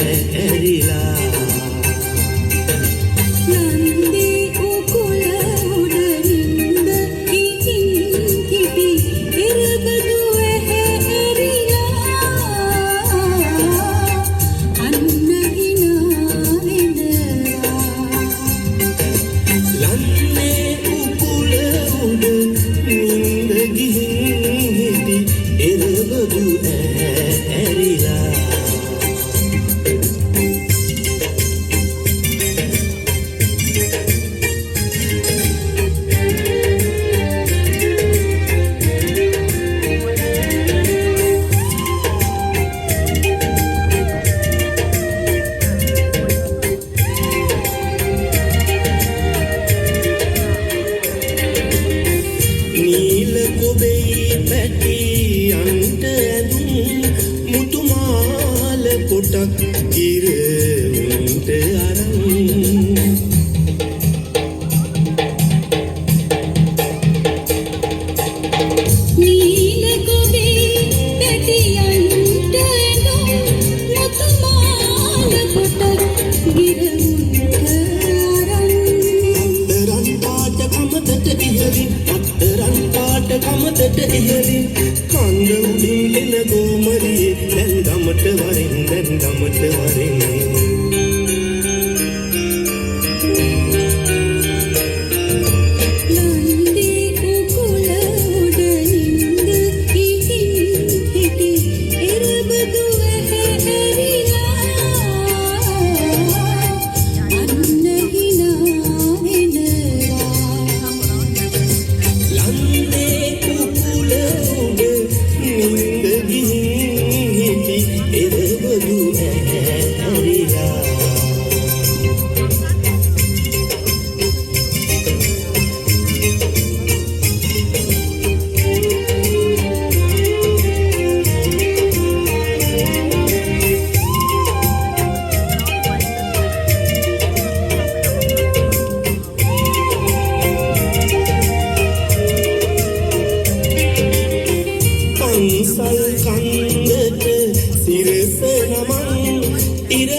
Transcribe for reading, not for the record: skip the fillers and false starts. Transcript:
ඇරිලා නන්දේ උකුල උඩ නින්ද ඉකින් කිටි එරබදු ඇරිලා අන්න හිනා වෙනවා ලන්නේ උකුල උඩ නින්ද ගිහින් හිටි එරබදු ඇරිලා නීල කොබෙයි පැටි අන්ට ඇඳුම් මුතුමාල කොටක් කිර උන්ට අරන් නීල කොබේ පැටියන්ට ඇඳුම් මුතුමාල කොටක් ගිරමුන්ට අරන් රන් පාට කමතට ඉහලින් රන් පාට කමතට ඉහලින් කන්ද උඩින් එන ගෝමරියේ දැන් ගමට වරින් නන්දේ උකුල උඩ නින්ද ඉකින් හිටි එරබදු ඇරිලා අන්න හිනා වෙනවා ලන්නේ කුකුල උඩ නින්ද ගිහින් හිටි එරබදු ඇරිලා පන්සල් කන්දට සිරස නමන් ඉර